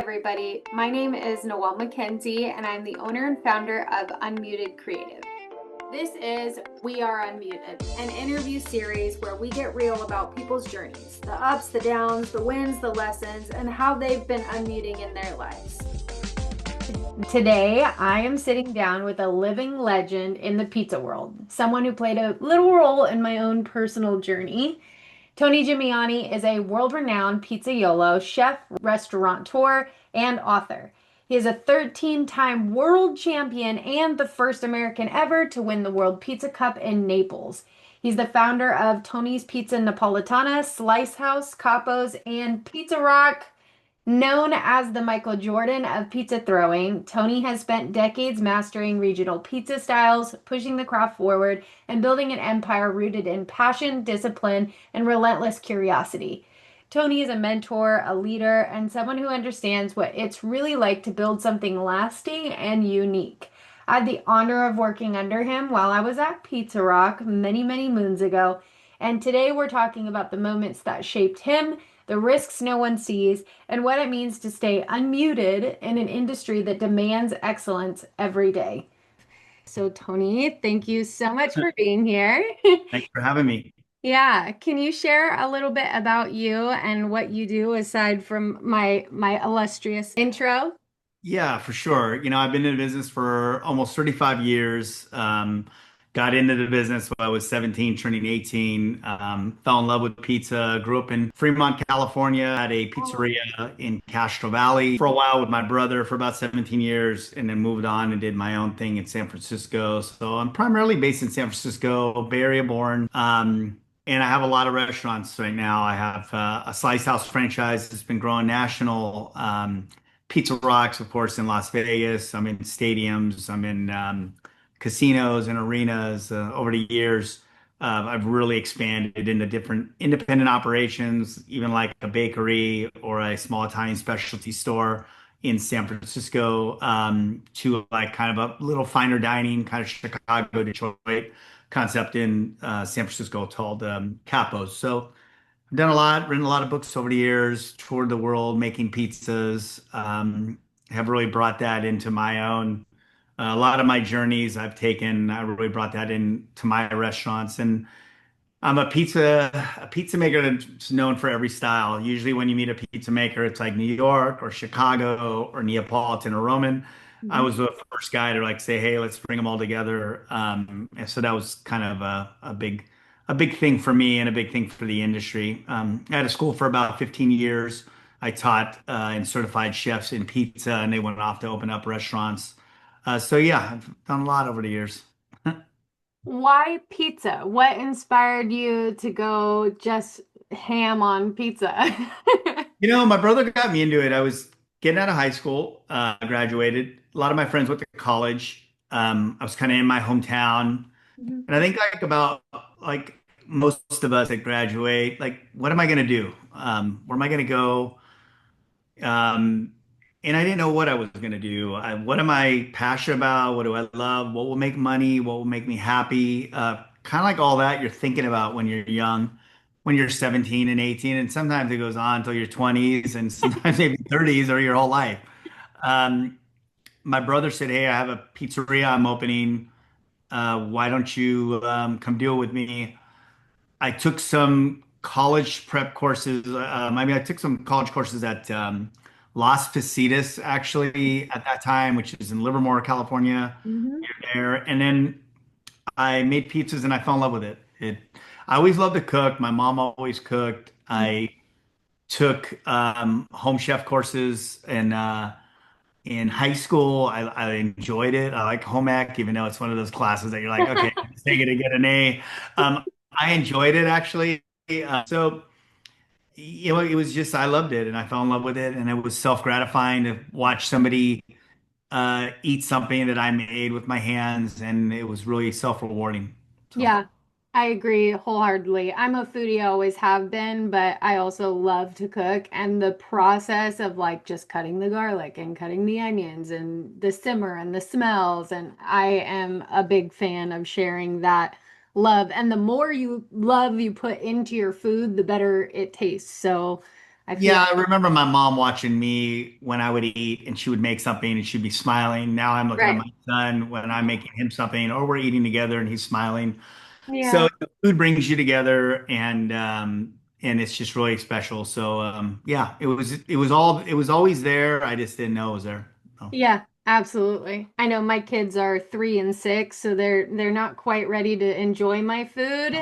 Everybody. My name is Noel Michienzi, and I'm the owner and founder of Unmuted Creative. This is We Are Unmuted, an interview series where we get real about people's journeys, the ups, the downs, the wins, the lessons, and how they've been unmuting in their lives. Today, I am sitting down with a living legend in the pizza world, someone who played a little role in my own personal journey. Tony Gemignani is a world-renowned pizzaiolo, chef, restaurateur, and author. He is a 13-time world champion and the first American ever to win the World Pizza Cup in Naples. He's the founder of Tony's Pizza Napolitana, Slice House, Capo's, and Pizza Rock. Known as the Michael Jordan of pizza throwing, Tony has spent decades mastering regional pizza styles, pushing the craft forward, and building an empire rooted in passion, discipline, and relentless curiosity. Tony is a mentor, a leader, and someone who understands what it's really like to build something lasting and unique. I had the honor of working under him while I was at Pizza Rock many, many moons ago, and today we're talking about the moments that shaped him, the risks no one sees, and what it means to stay unmuted in an industry that demands excellence every day. So, Tony, thank you so much for being here. Thanks for having me. Yeah, can you share a little bit about you and what you do aside from my illustrious intro? Yeah, for sure. I've been in the business for almost 35 years. Got into the business when I was 17, turning 18. Fell in love with pizza. Grew up in Fremont, California. Had a pizzeria in Castro Valley for a while with my brother for about 17 years, and then moved on and did my own thing in San Francisco. So I'm primarily based in San Francisco, Bay Area born. And I have a lot of restaurants right now. I have a Slice House franchise that's been growing national. Pizza Rocks, of course, in Las Vegas. I'm in stadiums. I'm in casinos and arenas. Over the years, I've really expanded into different independent operations, even like a bakery or a small Italian specialty store in San Francisco, to like kind of a little finer dining, kind of Chicago, Detroit concept in San Francisco called Capo's. So I've done a lot, written a lot of books over the years, toured the world making pizzas. Have really brought that into my own. A lot of my journeys I've taken, I really brought that into my restaurants. And I'm a pizza maker that's known for every style. Usually when you meet a pizza maker, it's like New York or Chicago or Neapolitan or Roman. I was the first guy to like say, hey, let's bring them all together. And so that was kind of a big thing for me and a big thing for the industry. I had a school for about 15 years. I taught and certified chefs in pizza, and they went off to open up restaurants. So yeah, I've done a lot over the years. Why pizza? What inspired you to go just ham on pizza? My brother got me into it. I was getting out of high school, graduated. A lot of my friends went to college. I was kind of in my hometown, and I think like about like most of us that graduate, like, what am I going to do? Where am I going to go? Um, and I didn't know what I was going to do. What am I passionate about? What do I love? What will make money? What will make me happy? Kind of like all that you're thinking about when you're young, when you're 17 and 18, and sometimes it goes on until your 20s and sometimes maybe 30s or your whole life. Um, my brother said, hey, I have a pizzeria I'm opening. Why don't you come deal with me? I took some college prep courses. I took some college courses at Las Positas, actually, at that time, which is in Livermore, California, Mhm. near there. And then I made pizzas and I fell in love with it. I always loved to cook. My mom always cooked. I took home chef courses and in high school. I enjoyed it. I like home ec, even though it's one of those classes that you're like, okay, just take it to get an A. I enjoyed it actually. So it was just I loved it and I fell in love with it, and it was self-gratifying to watch somebody eat something that I made with my hands, and it was really self-rewarding. So. Yeah, I agree wholeheartedly. I'm a foodie, I always have been, but I also love to cook. And the process of like just cutting the garlic and cutting the onions and the simmer and the smells. And I am a big fan of sharing that love. And the more you love you put into your food, the better it tastes. So I feel. Yeah, I remember my mom watching me when I would eat and she would make something and she'd be smiling. Now I'm looking at Right. my son when I'm making him something or we're eating together and he's smiling. So Yeah. food brings you together and it's just really special. So yeah, it was always there. I just didn't know it was there. Oh, Yeah, absolutely. I know my kids are 3 and 6, so they're not quite ready to enjoy my food.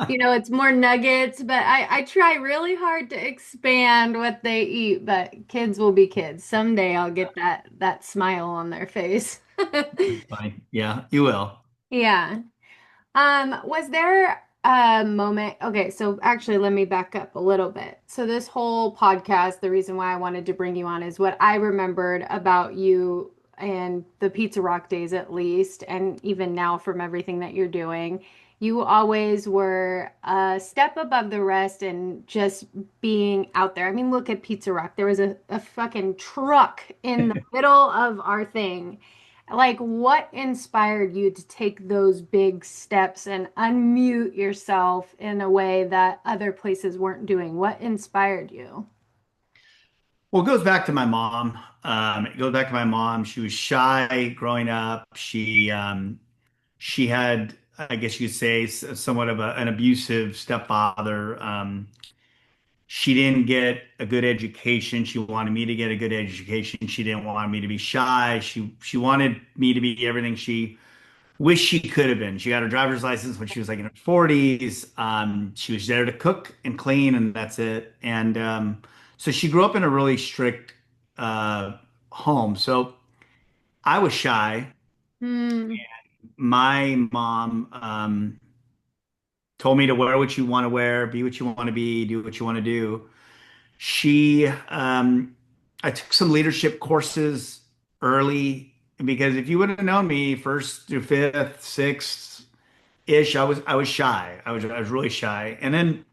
It's more nuggets, but I try really hard to expand what they eat, but kids will be kids. Someday I'll get that smile on their face. that's funny. Yeah, you will. Yeah. Was there a moment? Okay, so actually, let me back up a little bit. So, this whole podcast, the reason why I wanted to bring you on is what I remembered about you and the Pizza Rock days, at least, and even now from everything that you're doing. You always were a step above the rest and just being out there. I mean, look at Pizza Rock. There was a fucking truck in the middle of our thing. Like, what inspired you to take those big steps and unmute yourself in a way that other places weren't doing? What inspired you? Well, it goes back to my mom. It goes back to my mom. She was shy growing up. She had, I guess you could say, somewhat of an abusive stepfather. She didn't get a good education. She wanted me to get a good education. She didn't want me to be shy. She wanted me to be everything she wished she could have been. She got her driver's license when she was like in her 40s. She was there to cook and clean, and that's it. And so she grew up in a really strict uh, home. So I was shy. Hmm. My mom told me to wear what you want to wear, be what you want to be, do what you want to do. She, I took some leadership courses early because if you would have known me first through fifth, sixth ish, I was shy. I was really shy. And then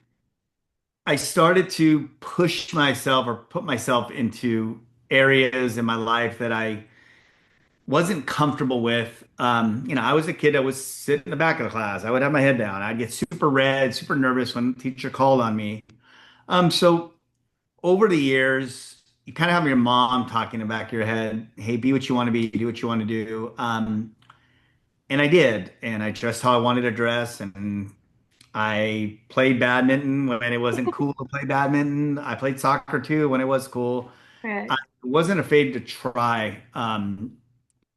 I started to push myself or put myself into areas in my life that I wasn't comfortable with. I was a kid that would sit in the back of the class. I would have my head down. I'd get super red, super nervous when the teacher called on me. So over the years, you kind of have your mom talking in the back of your head, hey, be what you want to be, do what you want to do. And I did. And I dressed how I wanted to dress. And I played badminton when it wasn't cool to play badminton. I played soccer too when it was cool. Right. I wasn't afraid to try.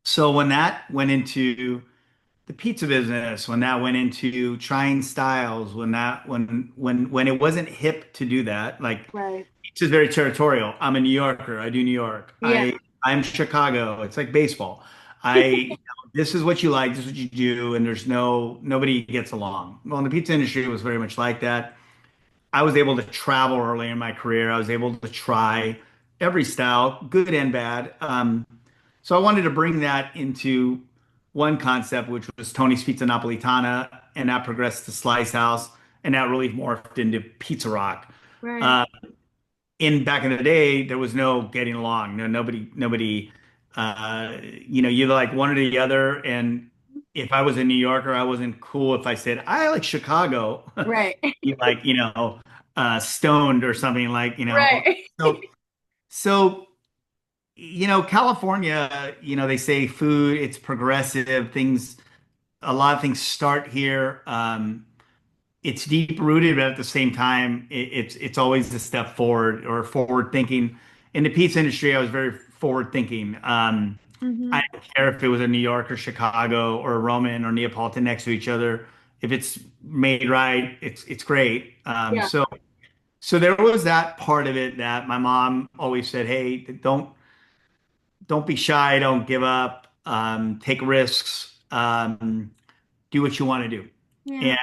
So when that went into the pizza business, when that went into trying styles, when it wasn't hip to do that, like Right. pizza is very territorial. I'm a New Yorker. I do New York. Yeah. I'm Chicago. It's like baseball. This is what you like, this is what you do, and there's nobody gets along. Well, in the pizza industry, it was very much like that. I was able to travel early in my career. I was able to try every style, good and bad. So I wanted to bring that into one concept, which was Tony's Pizza Napolitana, and that progressed to Slice House, and that really morphed into Pizza Rock. Right. Uh, in back in the day, there was no getting along. No, nobody, you're like one or the other. And if I was a New Yorker, I wasn't cool if I said, I like Chicago. Right. You like, stoned or something like, Right. so, so, California, they say food, it's progressive. A lot of things start here. It's deep rooted, but at the same time, it's always a step forward or forward thinking. In the pizza industry, I was very forward thinking. Hmm. I don't care if it was a New York or Chicago or a Roman or Neapolitan next to each other. If it's made right, it's great. Yeah. So there was that part of it that my mom always said, "Hey, don't be shy, don't give up, take risks, do what you want to do." Yeah. And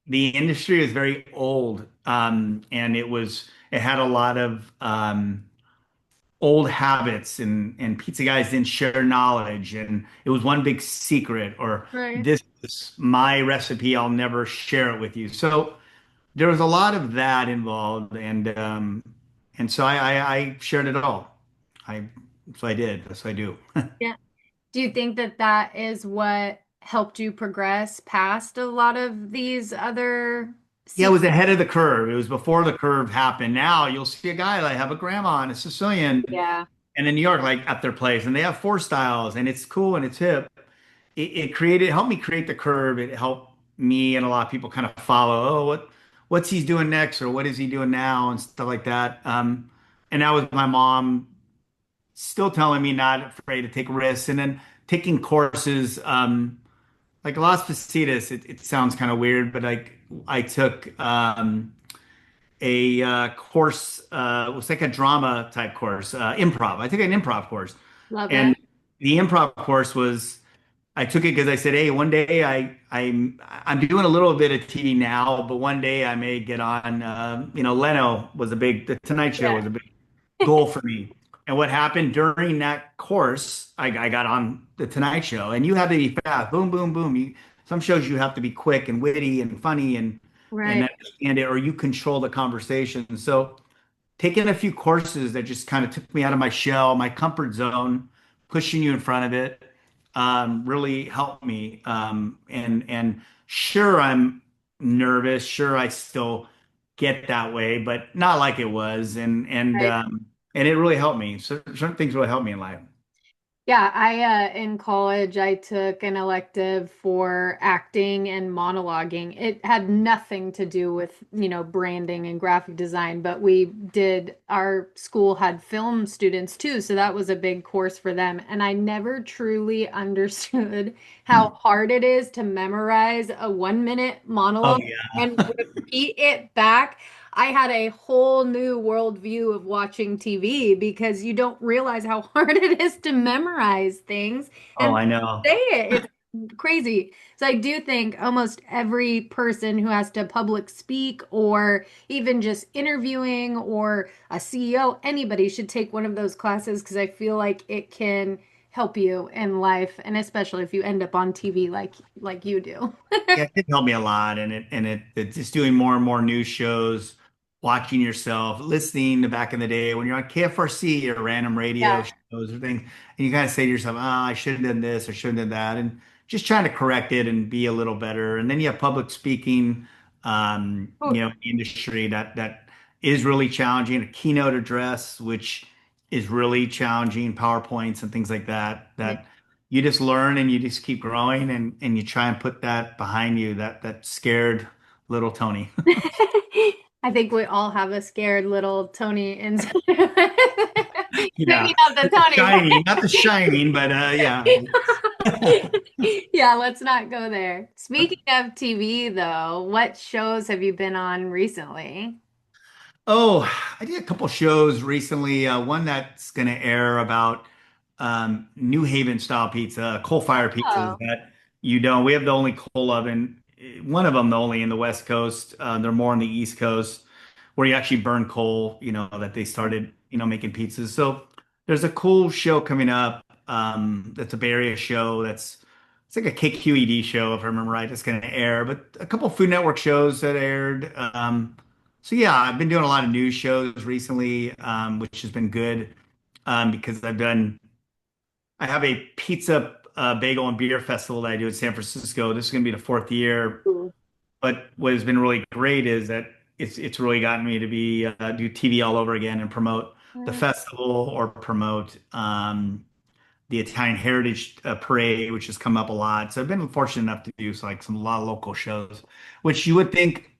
the industry is very old, and it had a lot of old habits, and pizza guys didn't share knowledge, and it was one big secret, or Right. this is my recipe, I'll never share it with you. So there was a lot of that involved, and so I shared it all. I so I did. That's what I do. Yeah. Do you think that that is what helped you progress past a lot of these other Yeah, it was ahead of the curve. It was before the curve happened. Now you'll see a guy like have a grandma and a Sicilian Yeah, and in New York, like at their place, and they have four styles and it's cool and it's hip. It helped me create the curve. It helped me and a lot of people kind of follow, oh, what's he doing next or what is he doing now and stuff like that. And that was my mom still telling me not afraid to take risks and then taking courses. Like Las Positas, it sounds kind of weird, but like I took a course, it was like a drama type course, improv. I took an improv course. love it. And the improv course was I took it because I said, "Hey, one day I'm doing a little bit of TV now, but one day I may get on." Leno was a big. The Tonight Show was a big goal for me. And what happened during that course, I got on the Tonight Show, and you have to be fast, boom, boom, boom. Some shows you have to be quick and witty and funny and Right. understand it, or you control the conversation. So taking a few courses that just kind of took me out of my shell, my comfort zone, pushing you in front of it, really helped me. And sure, I'm nervous. Sure, I still get that way, but not like it was. Right. And it really helped me. So certain things really helped me in life. Yeah, I in college I took an elective for acting and monologuing. It had nothing to do with, branding and graphic design, but our school had film students too, so that was a big course for them. And I never truly understood how hard it is to memorize a 1 minute Oh monologue and yeah. repeat it back. I had a whole new worldview of watching TV because you don't realize how hard it is to memorize things Oh, and I know. say it. It's crazy. So I do think almost every person who has to public speak or even just interviewing or a CEO, anybody should take one of those classes because I feel like it can help you in life and especially if you end up on TV like you do. Yeah, it did help me a lot, and just doing more and more news shows, watching yourself, listening to back in the day when you're on KFRC or random radio Yeah. shows or things, and you kind of say to yourself, "Oh, I should have done this or should have done that," and just trying to correct it and be a little better. And then you have public speaking, industry that is really challenging. A keynote address, which is really challenging, PowerPoints and things like that. That you just learn and you just keep growing and you try and put that behind you, that scared little Tony. I think we all have a scared little Tony inside. Yeah. Maybe not the Tony, Shining, not the shining, but yeah. but yeah, let's not go there. Speaking of TV, though, what shows have you been on recently? Oh, I did a couple shows recently. One that's going to air about New Haven style pizza, coal fire pizzas Oh, that you don't. We have the only coal oven, one of them the only in the West Coast. They're more on the East Coast where you actually burn coal, that they started, making pizzas. So there's a cool show coming up. That's a Bay Area show. It's like a KQED show, if I remember right. It's going to air, but a couple Food Network shows that aired. So yeah, I've been doing a lot of news shows recently, which has been good because I have a pizza, bagel, and beer festival that I do in San Francisco. This is going to be the fourth year. cool. But what has been really great is that it's really gotten me to be do TV all over again and promote the festival or promote the Italian Heritage Parade, which has come up a lot. So I've been fortunate enough to do like a lot of local shows, which you would think,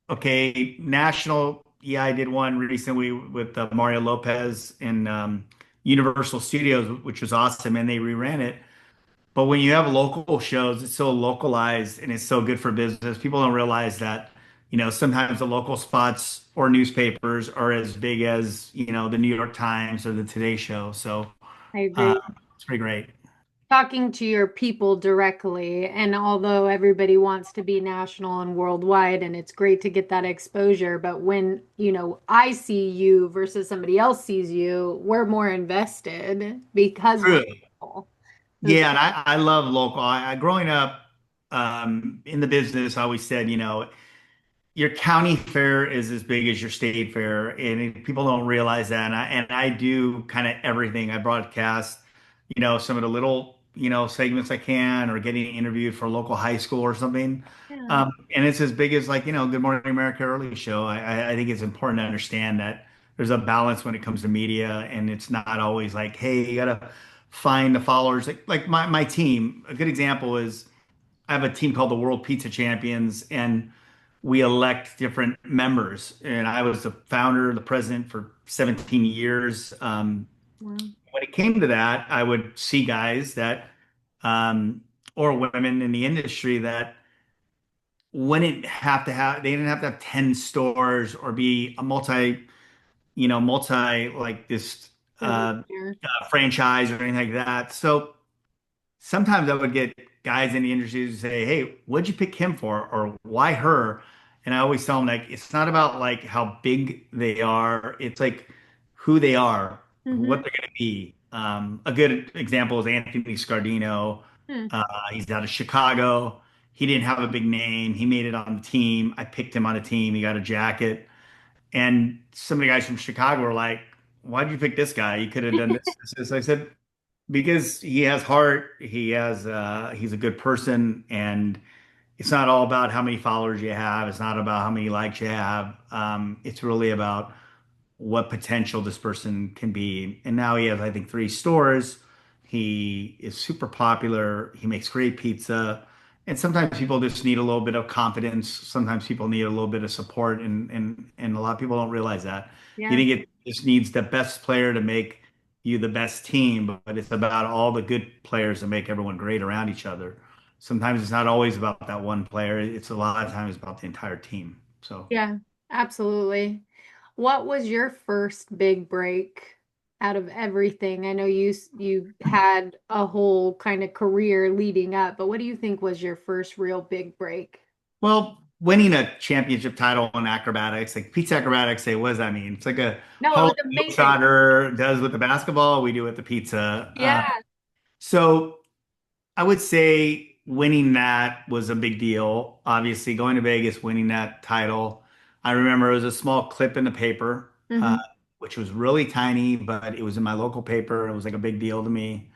okay, national. Yeah, I did one recently with Mario Lopez in Universal Studios, which was awesome, and they reran it. But when you have local shows, it's so localized and it's so good for business. People don't realize that, sometimes the local spots or newspapers are as big as, the New York Times or the Today Show. So I agree. it's pretty great. Talking to your people directly, and although everybody wants to be national and worldwide, and it's great to get that exposure, but when, I see you versus somebody else sees you, we're more invested because we're True. local. Yeah, and I love local. Growing up in the business, I always said, your county fair is as big as your state fair, and people don't realize that. And I do kind of everything. I broadcast, some of the little segments I can, or getting interviewed for a local high school or something. Yeah. And it's as big as like, Good Morning America early show. I think it's important to understand that there's a balance when it comes to media, and it's not always like, hey, you gotta find the followers. Like my team, a good example is I have a team called the World Pizza Champions, and we elect different members. And I was the founder, the president for 17 years. Wow. When it came to that, I would see guys that, um, or women in the industry that they didn't have to have 10 stores or be a multi like this Billionaire. franchise or anything like that. So sometimes I would get guys in the industry to say, "Hey, what'd you pick him for, or why her?" And I always tell them like it's not about like how big they are; it's like who they are, what Mm-hmm. they're going to be. A good example is Anthony Scardino. Hmm. He's out of Chicago. He didn't have a big name. He made it on the team. I picked him on the team. He got a jacket. And some of the guys from Chicago were like, "Why'd you pick this guy? You could have done this." I said, because he has heart, he's a good person, and it's not all about how many followers you have. It's not about how many likes you have. It's really about what potential this person can be. And now he has, I think, 3 stores. He is super popular. He makes great pizza. And sometimes people just need a little bit of confidence. Sometimes people need a little bit of support, and a lot of people don't realize that. You Yeah. think it just needs the best player to make you the best team, but it's about all the good players that make everyone great around each other. Sometimes it's not always about that one player. It's a lot of times about the entire team. So. Yeah, absolutely. What was your first big break out of everything? I know you had a whole kind of career leading up, but what do you think was your first real big break? Well, winning a championship title in acrobatics, like pizza acrobatics, say, what does that mean? It's like a No, it whole was amazing. Globetrotter does with the basketball, we do with the pizza. Yeah, So I would say winning that was a big deal. Obviously, going to Vegas, winning that title. I remember it was a small clip in the paper, hmm, which was really tiny, but it was in my local paper. It was like a big deal to me,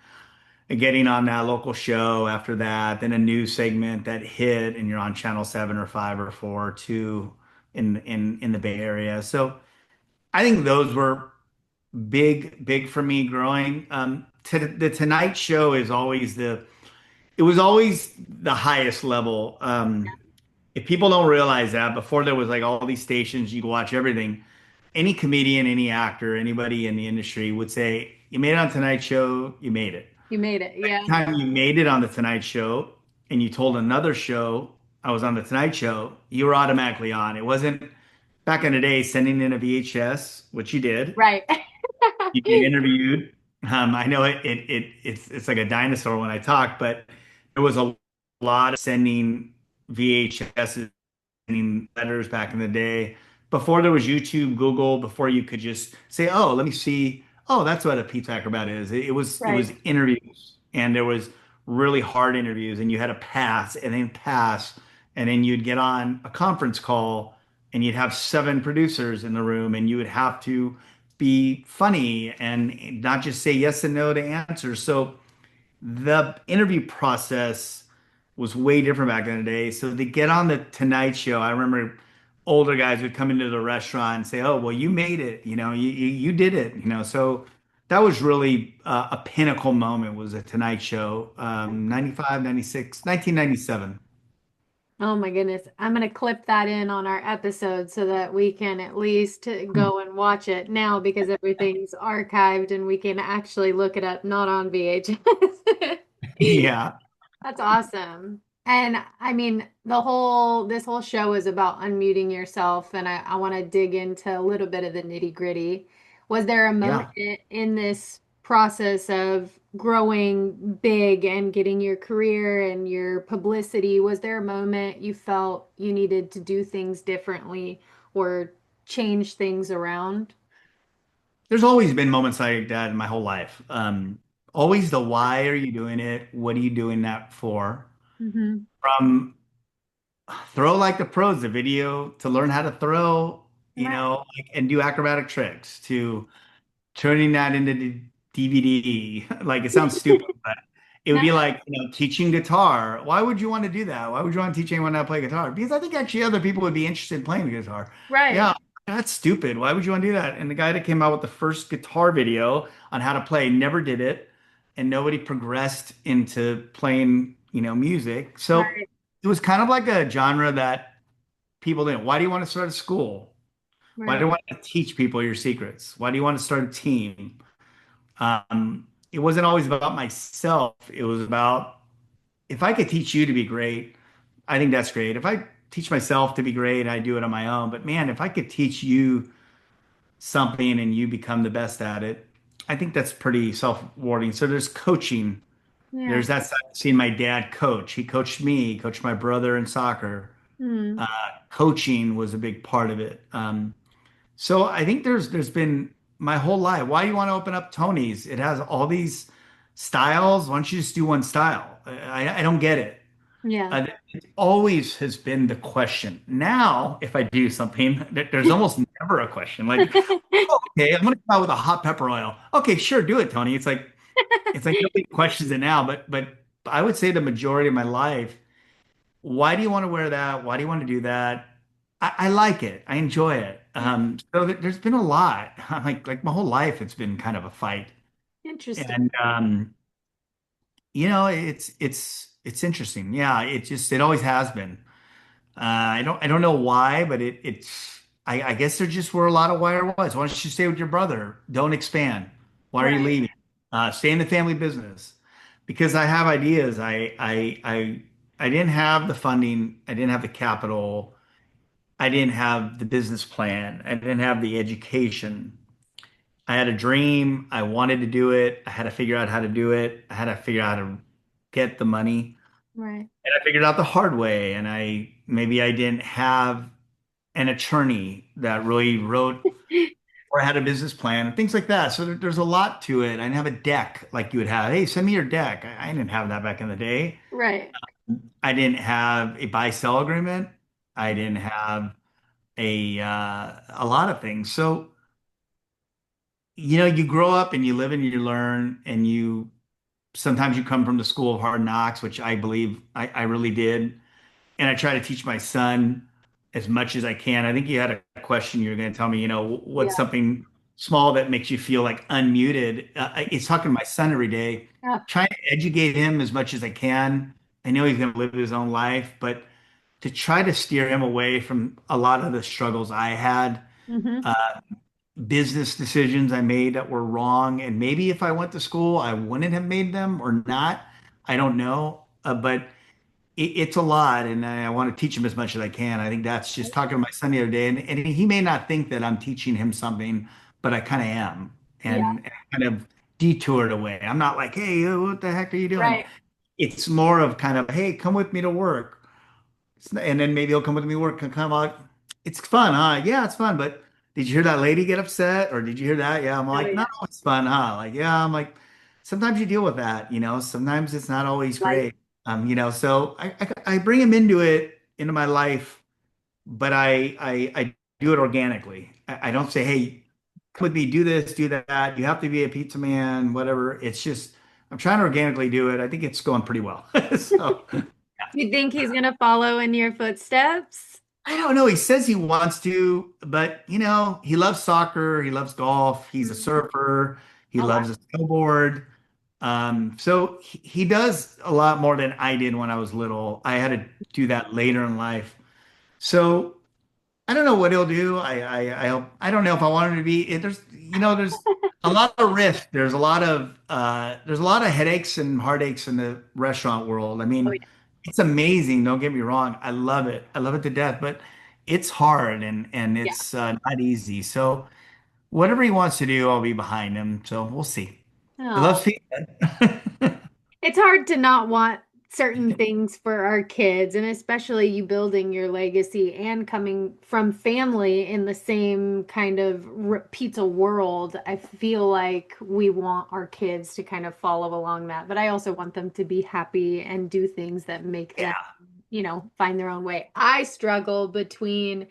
and getting on that local show after that, then a news segment that hit, and you're on channel 7 or 5 or 4 or 2 in the Bay Area. So I think those were big for me growing. The Tonight Show is always it was always the highest level. If people don't realize that, before there was like all these stations, you could watch everything. Any comedian, any actor, anybody in the industry would say, "You made it on Tonight Show, you made it." you made it. Yeah, Time you made it on the Tonight Show and you told another show I was on the Tonight Show, you were automatically on. It wasn't back in the day sending in a VHS, which you did. right. You get interviewed. I know it's like a dinosaur when I talk, but there was a lot of sending VHSs, sending letters back in the day. Before there was YouTube, Google, before you could just say, "Oh, let me see. Oh, that's what a pizza acrobat is." It was Right. interviews, and there was really hard interviews, and you had to pass, and then you'd get on a conference call, and you'd have 7 producers in the room, and you would have to be funny and not just say yes and no to answers. So the interview process was way different back in the day. So to get on the Tonight Show, I remember older guys would come into the restaurant and say, "Oh, well, you made it. You did it." So that was really a pinnacle moment. Was a Tonight Show, 95, 96, 1997. Oh my goodness. I'm going to clip that in on our episode so that we can at least go and watch it now because everything's archived and we can actually look it up, not on VHS. Yeah, That's awesome. And I mean, this whole show is about unmuting yourself, and I want to dig into a little bit of the nitty-gritty. Was there a moment yeah. in this process of growing big and getting your career and your publicity, was there a moment you felt you needed to do things differently or change things around? There's always been moments like that in my whole life. Always the why are you doing it? What are you doing that for? Hmm. From throw like the pros, the video to learn how to throw, Right. like, and do acrobatic tricks, to turning that into the DVD. Like it sounds stupid, but It would be like, teaching guitar. Why would you want to do that? Why would you want to teach anyone how to play guitar? Because I think actually other people would be interested in playing the guitar. Right. Yeah, that's stupid. Why would you want to do that? And the guy that came out with the first guitar video on how to play never did it, and nobody progressed into playing, music. So Right. it was kind of like a genre that people didn't. Why do you want to start a school? Why do Right. you want to teach people your secrets? Why do you want to start a team? It wasn't always about myself. It was about if I could teach you to be great, I think that's great. If I teach myself to be great, I do it on my own. But man, if I could teach you something and you become the best at it, I think that's pretty self-rewarding. So there's coaching. Yeah. There's that side of seeing my dad coach. He coached me, he coached my brother in soccer. Hmm. Uh, Coaching was a big part of it. So I think there's been my whole life. Why do you want to open up Tony's? It has all these styles. Why don't you just do one style? I don't get it. Yeah. It always has been the question. Now, if I do something, there's almost never a question. Like, oh, okay, I'm gonna come out with a hot pepper oil. Okay, sure, do it, Tony. It's like nobody questions it now, but I would say the majority of my life, why do you want to wear that? Why do you want to do that? I like it. I enjoy it. Yeah. So there's been a lot. Like my whole life, it's been kind of a fight. Interesting. And it's interesting. Yeah, it always has been. I don't know why, but I guess there just were a lot of wire was. Why don't you stay with your brother? Don't expand. Why are you Right. leaving? Stay in the family business. Because I have ideas. I didn't have the funding. I didn't have the capital. I didn't have the business plan. I didn't have the education. I had a dream. I wanted to do it. I had to figure out how to do it. I had to figure out how to get the money. Right. And I figured out the hard way. And maybe I didn't have an attorney that really wrote or had a business plan and things like that. So there's a lot to it. I didn't have a deck like you would have. Hey, send me your deck. I didn't have that back in the day. Right. I didn't have a buy-sell agreement. I didn't have a lot of things. So, you grow up and you live and you learn and you sometimes you come from the school of hard knocks, which I believe I really did. And I try to teach my son as much as I can. I think you had a question you were going to tell me, what's Yeah. something small that makes you feel like unmuted? It's talking to my son every day, Yeah. trying to educate him as much as I can. I know he's going to live his own life, but to try to steer him away from a lot of the struggles I had, Hmm. uh, business decisions I made that were wrong. And maybe if I went to school, I wouldn't have made them or not. I don't know. But it's a lot, and I want to teach him as much as I can. I think that's just talking to my son the other day, and he may not think that I'm teaching him something, but I kind of am, Yeah. and kind of detoured away. I'm not like, hey, what the heck are you doing? Right. It's more of kind of, hey, come with me to work. And then maybe he'll come with me to work and come out. It's fun, huh? Yeah, it's fun. But did you hear that lady get upset? Or did you hear that? Yeah, I'm Oh like, no, yeah. it's fun, huh? Like, yeah, I'm like, sometimes you deal with that, sometimes it's not always Like. great. So I bring him into my life, but I do it organically. I don't say, hey, come with me, do this, do that. You have to be a pizza man, whatever. It's just I'm trying to organically do it. I think it's going pretty well. So You think he's gonna follow in your footsteps? I don't know. He says he wants to, but he loves soccer, he loves golf, he's a Mhm. surfer, he Oh wow. loves a snowboard. So he does a lot more than I did when I was little. I had to do that later in life. So I don't know what he'll do. I don't know if I want him to be. There's a lot of risk. There's a lot of headaches and heartaches in the restaurant world. I Oh mean, yeah. it's amazing. Don't get me wrong. I love it. I love it to death. But it's hard and Yeah. it's not easy. So whatever he wants to do, I'll be behind him. So we'll see. He Oh. loves pizza. It's hard to not want certain things for our kids, and especially you building your legacy and coming from family in the same kind of pizza world. I feel like we want our kids to kind of follow along that, but I also want them to be happy and do things that make them, Yeah. find their own way. I struggle between,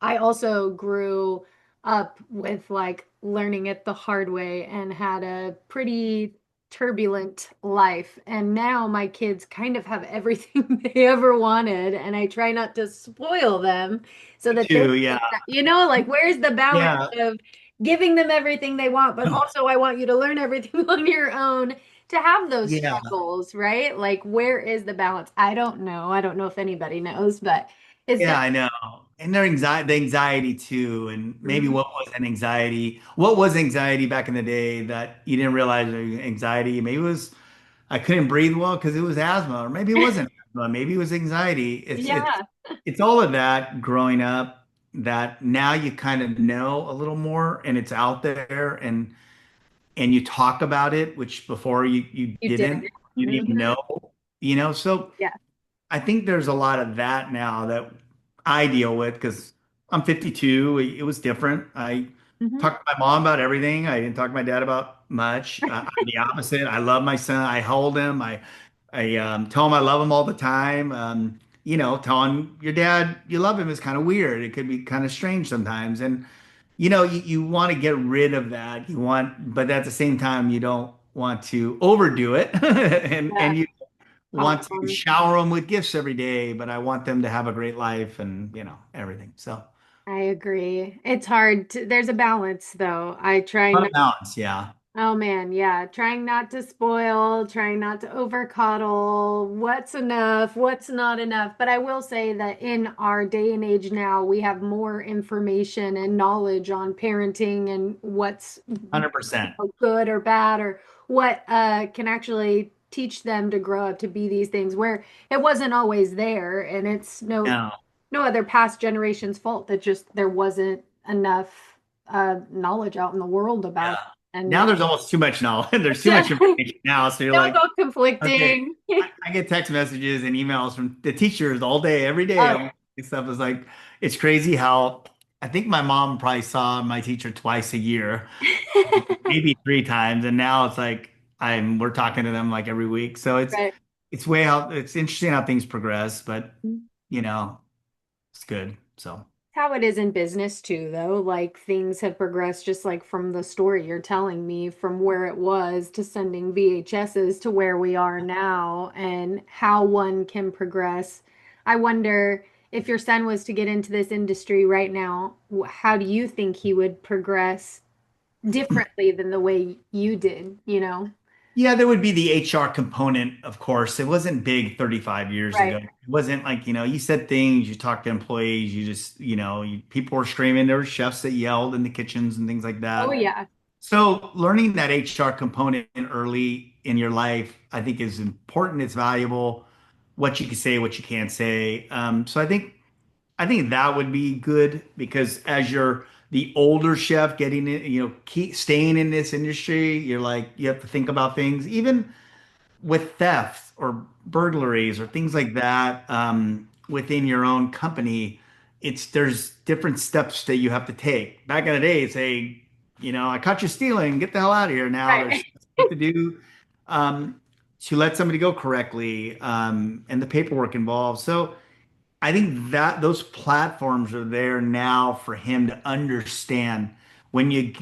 I also grew up with like learning it the hard way and had a pretty turbulent life. And now my kids kind of have everything they ever wanted, and I try not to spoil them so Me that they too. Yeah. get that, like where's the balance Yeah. of giving them everything they want, but also I want you to learn everything on your own to have those Yeah. struggles, right? Like where is the balance? I don't know. I don't know if anybody knows, but it's Yeah, definitely I know. And their anxiety, the anxiety too, and maybe Mhm. what was an anxiety? What was anxiety back in the day that you didn't realize was anxiety? Maybe it was I couldn't breathe well because it was asthma, or maybe it wasn't asthma, maybe it was anxiety. Yeah, It's all of that growing up that now you kind of know a little more and it's out there and you talk about it, which before you you did. didn't Hmm. know, so. Yeah. I think there's a lot of that now that I deal with because I'm 52. It was different. I Hmm. talked to my mom about everything. I didn't talk to my dad about much. I'm the opposite. I love my son. I hold him. I tell him I love him all the time. Telling your dad you love him is kind of weird. It could be kind of strange sometimes. And you want to get rid of that. But at the same time, you don't want to overdo it. and Yeah. and you want to Compromise. shower them with gifts every day, but I want them to have a great life and, everything. So, I agree. It's hard to, there's a balance though. I try a lot not, of balance. Yeah. oh man, yeah, trying not to spoil, trying not to over coddle, what's enough, what's not enough. But I will say that in our day and age now, we have more information and knowledge on parenting and what's 100%. good or bad or what can actually teach them to grow up to be these things where it wasn't always there, and it's No. no other past generation's fault that just there wasn't enough knowledge out in the world about it. Yeah. And Now now there's almost too much knowledge. There's too so much information now. So you're it's like, all okay, conflicting. I get text messages and emails from the teachers all day, every day. Oh, Stuff is like, it's crazy how I think my mom probably saw my teacher twice a year, maybe three times, and now it's like we're talking to them like every week. So right. it's interesting how things progress, but you know, it's good. So How it is in business too, though. Like things have progressed just like from the story you're telling me, from where it was to sending VHSs to where we are now, and how one can progress. I wonder if your son was to get into this industry right now, how do you think he would progress differently than the way you did, yeah, there would be the HR component, of course. It wasn't big 35 years Right. ago. It wasn't like, you said things, you talked to employees, you just, people were screaming. There were chefs that yelled in the kitchens and things like Oh, that. yeah. So learning that HR component early in your life, I think is important. It's valuable. What you can say, what you can't say. So I think that would be good because as you're the older chef getting in, keep staying in this industry, you're like you have to think about things, even with thefts or burglaries or things like that within your own company. There's different steps that you have to take. Back in the day, say, I caught you stealing, get the hell out of here. Now there's Right. steps you have to do um, to let somebody go correctly and the paperwork involved. So. I think that those platforms are there now for him to understand when you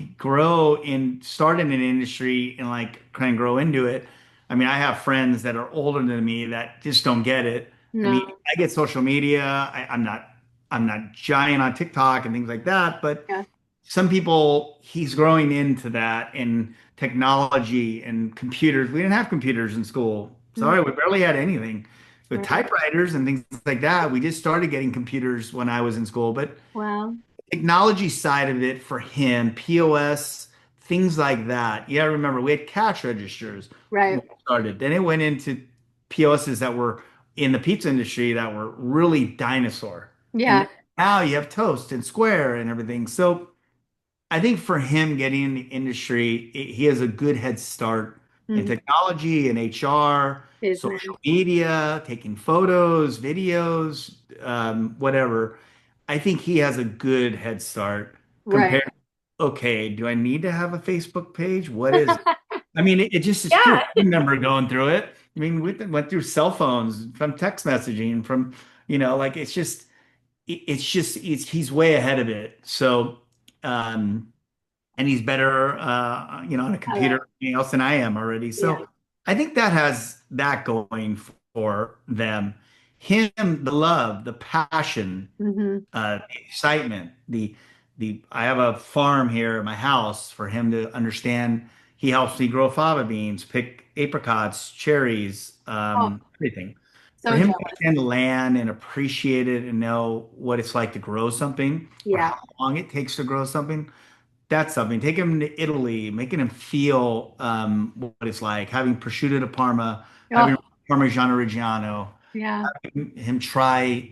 start in an industry and like kind of grow into it. I mean, I have friends that are older than me that just don't get it. I mean, No. I get social media. I'm not giant on TikTok and things like that, but Yeah. some people he's growing into that in technology and computers. We didn't have computers in school. Mm. Sorry, we barely had anything. With Right. typewriters and things like that, we just started getting computers when I was in school. But Well, technology side of it for him, POS, things like that. Yeah, I remember we had cash registers when right. we started. Then it went into POSs that were in the pizza industry that were really dinosaur. And Yeah. now you have Toast and Square and everything. So I think for him getting in the industry, he has a good head start in Mhm. technology and HR, Business. social media, taking photos, videos, whatever. I think he has a good head start Right. compared. Okay, do I need to have a Facebook page? What is it? I mean, it just is pure Yeah. phone number going through it. I mean, we went through cell phones, from text messaging, from, like he's way ahead of it. So, um, and he's better, on a I love. computer or anything else than I am already. Yeah. So I think that has that going for them. Him, the love, the passion, Hmm. the excitement, the I have a farm here at my house for him to understand. He helps me grow fava beans, pick apricots, cherries, Oh, everything. For so him to jealous. understand the land and appreciate it and know what it's like to grow something or Yeah. how long it takes to grow something, that's something. Take him to Italy, making him feel what it's like, having prosciutto di Parma, having Oh, Parmigiano Reggiano, yeah. him try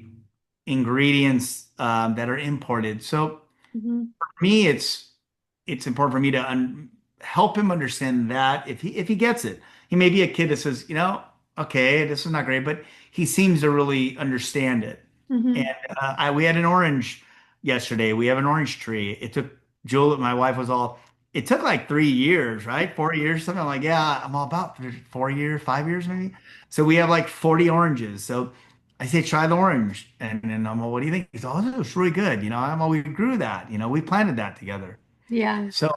ingredients that are imported. So Hmm. for me, it's important for me to help him understand that if he gets it, he may be a kid that says, okay, this is not great, but he seems to really understand it. And Hmm. we had an orange yesterday. We have an orange tree. It took Julie, my wife was all. It took like 3 years, right? 4 years, something like, yeah, I'm all about 4 years, 5 years maybe. So we have like 40 oranges. So I say, try the orange. And then I'm all, what do you think? He's, oh, this was really good. I'm all, we grew that. We planted that together. Yeah. So,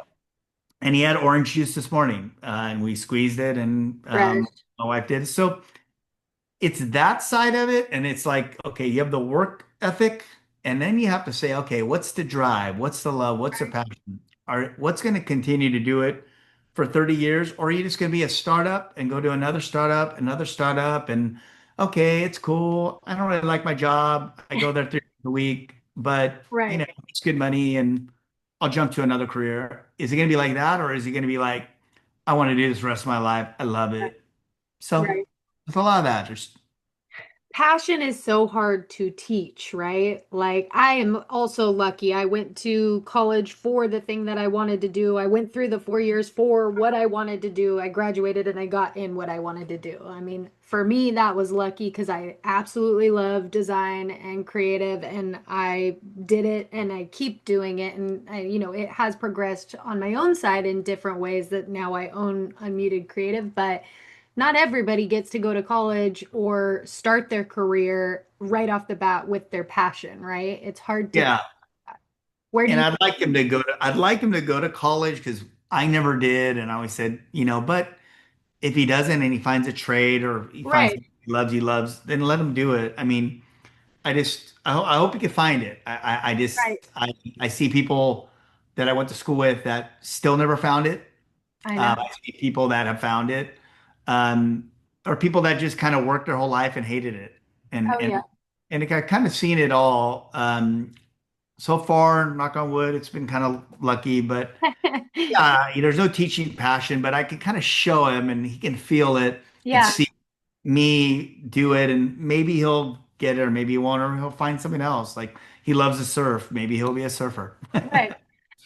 and he had orange juice this morning, and we squeezed it, and Fresh. my wife did. So it's that side of it, and it's like, okay, you have the work ethic, and then you have to say, okay, what's the drive? What's the love? What's the passion? What's going to continue to do it for 30 years? Or are you just going to be a startup and go to another startup, and okay, it's cool. I don't really like my job. I go there 3 days a week, but Right. it's good money, and I'll jump to another career. Is it going to be like that, or is it going to be like, I want to do this the rest of my life. I love it. So Right. it's a lot of that. There's Passion is so hard to teach, right? Like, I am also lucky. I went to college for the thing that I wanted to do. I went through the 4 years for what I wanted to do. I graduated and I got in what I wanted to do. I mean, for me, that was lucky because I absolutely love design and creative, and I did it and I keep doing it. And it has progressed on my own side in different ways that now I own Unmuted Creative, but not everybody gets to go to college or start their career right off the bat with their passion, right? It's hard to. yeah. Where do And you? I'd like him to go to college because I never did. And I always said, but if he doesn't and he finds a trade or he finds Right, something he loves, then let him do it. I mean, I hope he can find it. right. I see people that I went to school with that still never found it. I know. I see people that have found it, um, or people that just kind of worked their whole life and hated it. And Oh and yeah. and I kind of seen it all. So far, knock on wood, it's been kind of lucky, but yeah, there's no teaching passion, but I can kind of show him and he can feel it and Yeah. see me do it, and maybe he'll get it, or maybe he won't, or he'll find something else. Like he loves to surf, maybe he'll be a surfer. Right.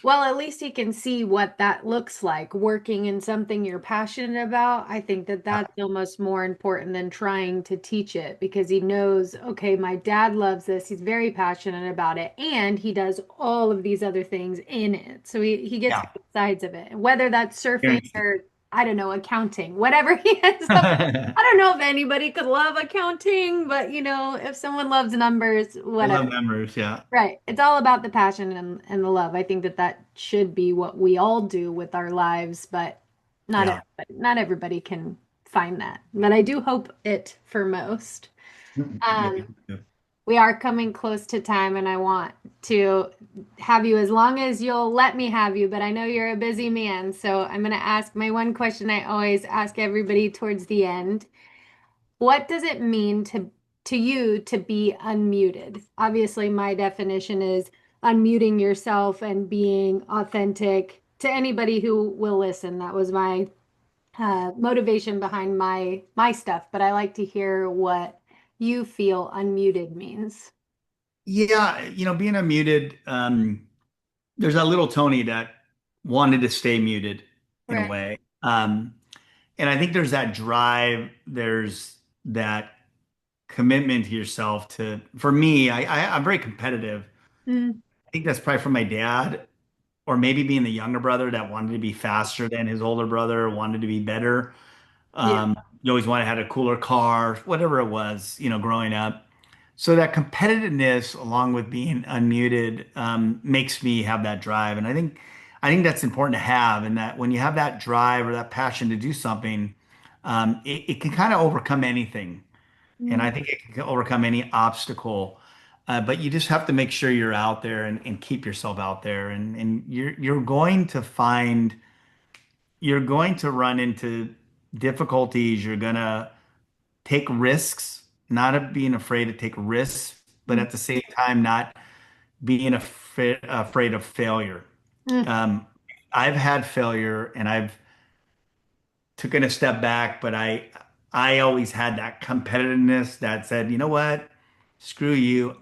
Well, at least he can see what that looks like working in something you're passionate about. I think that that's almost more important than trying to teach it because he knows, okay, my dad loves this. He's very passionate about it, and he does all of these other things in it. So he gets Yeah. both sides of it, whether that's surfing Guaranteed. or I don't know, accounting, whatever he ends up. I don't know if anybody could love accounting, but if someone loves numbers, I whatever. love members, yeah. Right. It's all about the passion and the love. I think that that should be what we all do with our lives, but Yeah. not everybody can find that. But I do hope it for most. Yeah. Um, we are coming close to time, and I want to have you as long as you'll let me have you, but I know you're a busy man, so I'm going to ask my one question I always ask everybody towards the end. What does it mean to you to be unmuted? Obviously, my definition is unmuting yourself and being authentic to anybody who will listen. That was my motivation behind my stuff, but I like to hear what you feel unmuted means. Yeah, being unmuted, there's that little Tony that wanted to stay muted in a Right. way. And I think there's that drive, there's that commitment to yourself for me, I'm very competitive. Mm, I think that's probably from my dad, or maybe being the younger brother that wanted to be faster than his older brother, wanted to be better. yeah. You always wanted to have a cooler car, whatever it was, growing up. So that competitiveness, along with being unmuted, makes me have that drive. And I think that's important to have, and that when you have that drive or that passion to do something, it can kind of overcome anything. And Mm. I think it can overcome any obstacle. But you just have to make sure you're out there and keep yourself out there. And you're going to find you're going to run into difficulties. You're gonna take risks, not being afraid to take risks, but Mm. at the same time not being afraid of failure. Mm. Um, I've had failure and I've taken a step back, but I always had that competitiveness that said, you know what? Screw you.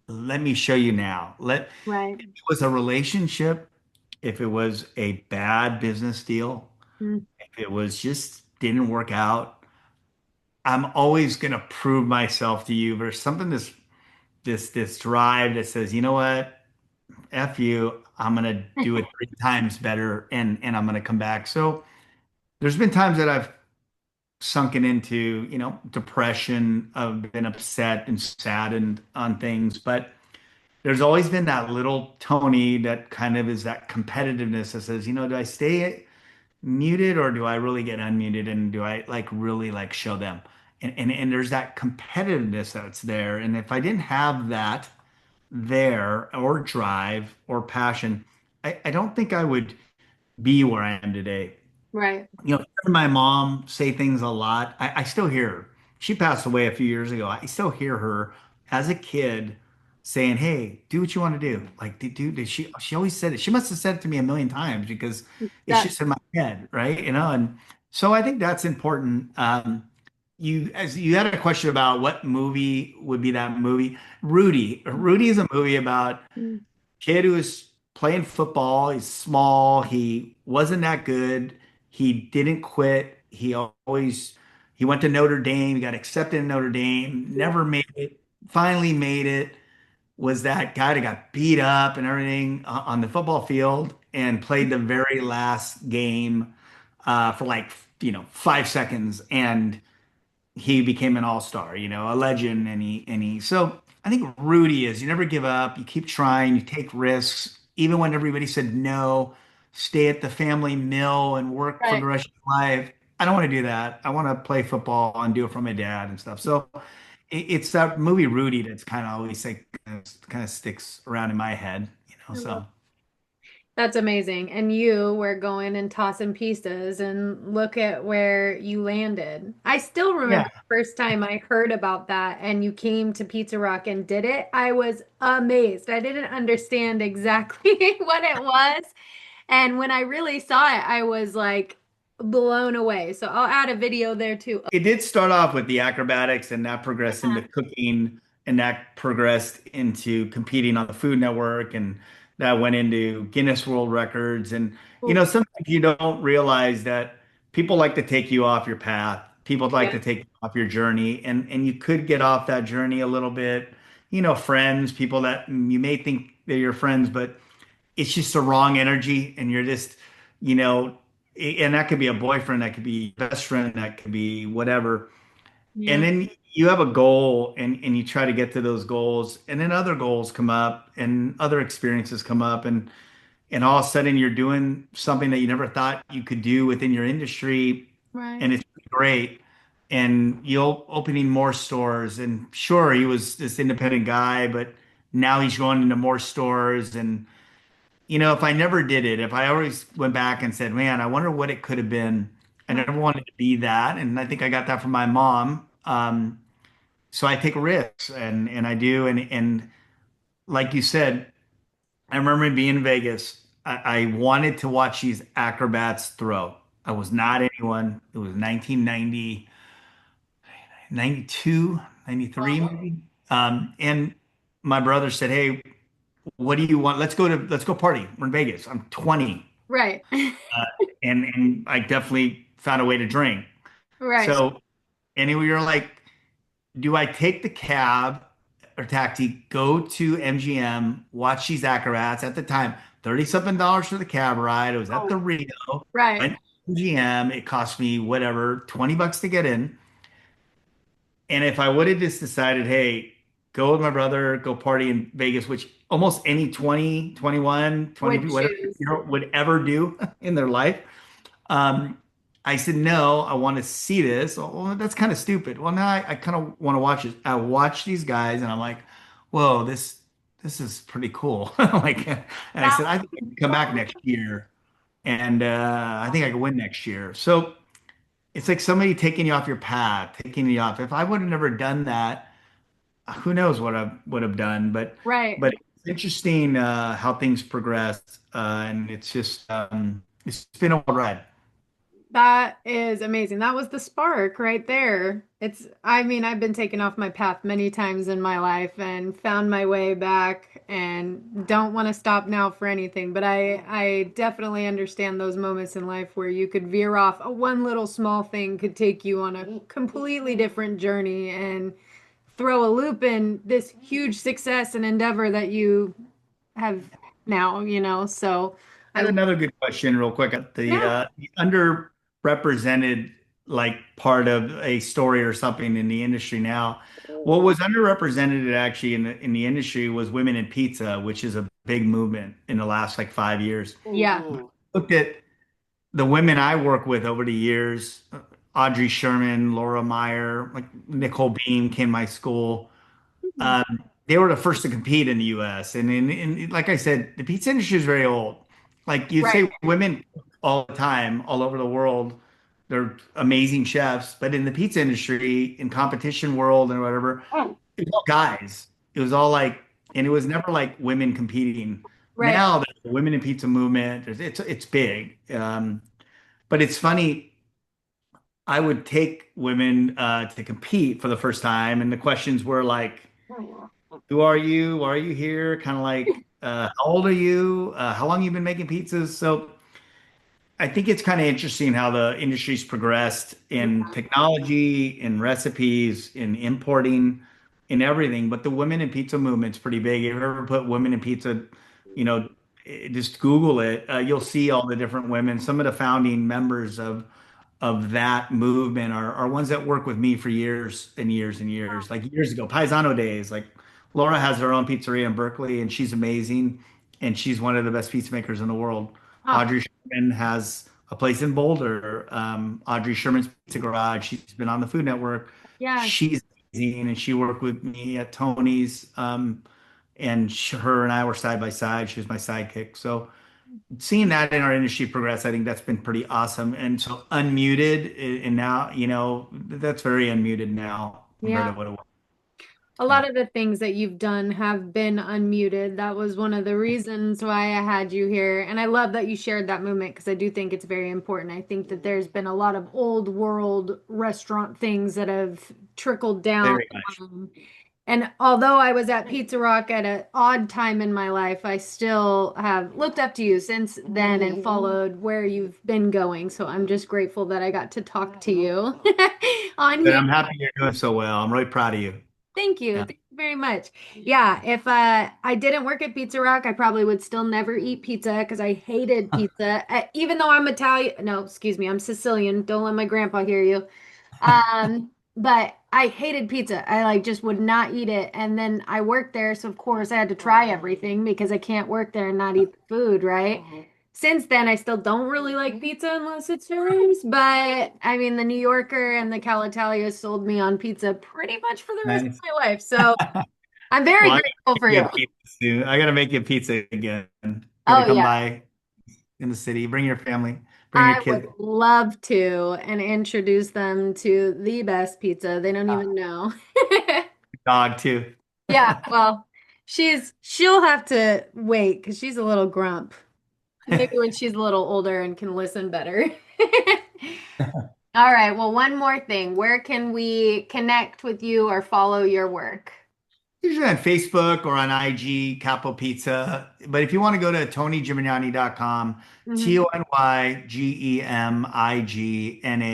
Let me show you now. Right. If it was a relationship, if it was a bad business deal, Mm. if it was just didn't work out, I'm always gonna prove myself to you. There's something this drive that says, you know what? F you. I'm gonna do it 3 times better and I'm gonna come back. So there's been times that I've sunken into, depression. I've been upset and saddened on things, but there's always been that little Tony that kind of is that competitiveness that says, do I stay muted or do I really get unmuted and do I like really like show them? And there's that competitiveness that's there. And if I didn't have that there or drive or passion, I don't think I would be where I am today. Right. Hearing my mom say things a lot. I still hear her. She passed away a few years ago. I still hear her as a kid saying, "Hey, do what you want to do." Like, did she always said it. She must have said it to me a million times because it's That just in my head, right? And so I think that's important. As you had a question about what movie would be that movie. Rudy. Rudy is a movie about mm, kid who was playing football. He's small. He wasn't that good. He didn't quit. He went to Notre Dame. He got accepted in Notre Dame. yeah. Never made it. Finally made it. Was that guy that got beat up and everything on the football field and played the very last game for like 5 seconds and he became an all-star, a legend, so I think Rudy is you never give up, you keep trying, you take risks, even when everybody said no, stay at the family mill and work for the Right. rest of your life. I don't want to do that. I want to play football and do it for my dad and stuff. So it's that movie Rudy that's kind of always like kind of sticks around in my head, I love so That's amazing. And you were going and tossing pieces and look at where you landed. I still yeah. remember the first time I heard about that and you came to Pizza Rock and did it. I was amazed. I didn't understand exactly what it was. And when I really saw it, I was like blown away. So I'll add a video there too. It did start off with the acrobatics, and that progressed Uh, into cooking, and that progressed into competing on the Food Network, and that went into Guinness World Records. And cool. sometimes you don't realize that people like to take you off your path. People like Yeah. to take you off your journey, and you could get off that journey a little bit. Friends, people that you may think they're your friends, but it's just the wrong energy, and you're just, you know, and that could be a boyfriend, that could be your best friend, that could be whatever. And Yeah. then you have a goal and you try to get to those goals, and then other goals come up and other experiences come up, and all of a sudden you're doing something that you never thought you could do within your industry, Right. and it's great. And you'll opening more stores, and sure, he was this independent guy, but now he's going into more stores. And if I never did it, if I always went back and said, man, I wonder what it could have been. I Right. never wanted to be that. And I think I got that from my mom. So I take risks and I do. And like you said, I remember being in Vegas. I wanted to watch these acrobats throw. I was not anyone. It was 1990, 92, 93 Wow. maybe. And my brother said, hey, what do you want? Let's go party. We're in Vegas. I'm 20. Right. Uh, and I definitely found a way to drink. Right. So anyway, you're like, do I take the cab or taxi, go to MGM, watch these acrobats at the time, 30 something dollars for the cab ride. It was at Oh, the Rio, right. went to MGM. It cost me whatever, $20 to get in. And if I would have just decided, hey, go with my brother, go party in Vegas, which almost any 20, 21, Would 22, whatever choose. would ever do in their life. Um, I said, no, I want to see this. Oh, well, that's kind of stupid. Well, now I kind of want to watch it. I watch these guys and I'm like, whoa, this is pretty cool. Like, and I That said, I think I can come back next year and I think I can win next year. So it's like somebody taking you off your path, taking you off. If I would have never done that, who knows what I would have done. right. But it's interesting how things progressed, and it's been a wild ride. That is amazing. That was the spark right there. I mean, I've been taken off my path many times in my life and found my way back and don't want to stop now for anything. But I definitely understand those moments in life where you could veer off. One little small thing could take you on a completely different journey and throw a loop in this huge success and endeavor that you have now. So I I, had another good question, real quick. yeah, The underrepresented like part of a story or something in the industry now. What was underrepresented actually in the industry was women in pizza, which is a big movement in the last like 5 years. yeah, Looked at the women I work with over the years, Audrey Sherman, Laura Meyer, like Nicole Beam came to my school. Um, they were the first to compete in the US. And like I said, the pizza industry is very old. Like you right, say, women all the time, all over the world, they're amazing chefs. But in the pizza industry, in competition world and whatever, it was all guys. It was all like, and it was never like women competing. right. Now there's the women in pizza movement. It's big. But it's funny. I would take women to compete for the first time, and the questions were like, who are you? Why are you here? Kind of like, how old are you? How long you been making pizzas? So I think it's kind of interesting how the industry's progressed in technology, in recipes, in importing, in everything. But the women in pizza movement's pretty big. If you ever put women in pizza, you know, just Google it, you'll see all the different women. Some of the founding members of that movement are ones that work with me for years and years and years, like years ago, Paisano days. Like Laura has her own pizzeria in Berkeley, and she's amazing, and she's one of the best pizza makers in the world. Oh, Audrey Sherman has a place in Boulder. Audrey Sherman's Pizza Garage. She's been on the Food Network. yeah, She's amazing, and she worked with me at Tony's. And her and I were side by side. She was my sidekick. So seeing that in our industry progress, I think that's been pretty awesome. And so unmuted, and now, that's very unmuted now compared yeah. to what it was. A Yeah. lot of the things that you've done have been unmuted. That was one of the reasons why I had you here. And I love that you shared that movement because I do think it's very important. I think that there's been a lot of old world restaurant things that have trickled down. Very much. Um, and although I was at Pizza Rock at an odd time in my life, I still have looked up to you since then and followed where you've been going. So I'm just grateful that I got to talk to you on But here. I'm happy you're doing so well. I'm really proud of you. Thank you. Yeah. Thank you very much. Yeah, if I didn't work at Pizza Rock, I probably would still never eat pizza because I hated pizza. Even though I'm Italian, no, excuse me, I'm Sicilian. Don't let my grandpa hear you. But I hated pizza. I like just would not eat it. And then I worked there, so of course I had to try everything because I can't work there and not eat the food, right? Since then, I still don't really like pizza unless it's yours. But I mean, the New Yorker and the Calitalia sold me on pizza pretty much for the rest of Nice. my life. So I'm very Well, I gotta grateful make for you you. a pizza soon. I gotta make you a pizza again. Gotta Oh, come yeah. by in the city. Bring your family. Bring your I would kids. love to and introduce them to the best pizza. They don't even know. Dog too. Yeah, well, she'll have to wait because she's a little grump. Maybe when she's a little older and can listen better. All right, well, one more thing. Where can we connect with you or follow your work? Usually on Facebook or on IG, Capo Pizza. But if you want to go to TonyGemignani.com, Mhm.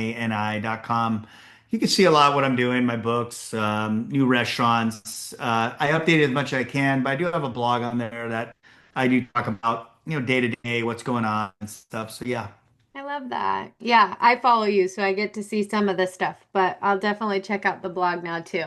TonyGemignani.com, you can see a lot of what I'm doing, my books, new restaurants. I update it as much as I can, but I do have a blog on there that I do talk about, day to day, what's going on and stuff. So yeah. I love that. Yeah, I follow you, so I get to see some of the stuff, but I'll definitely check out the blog now too.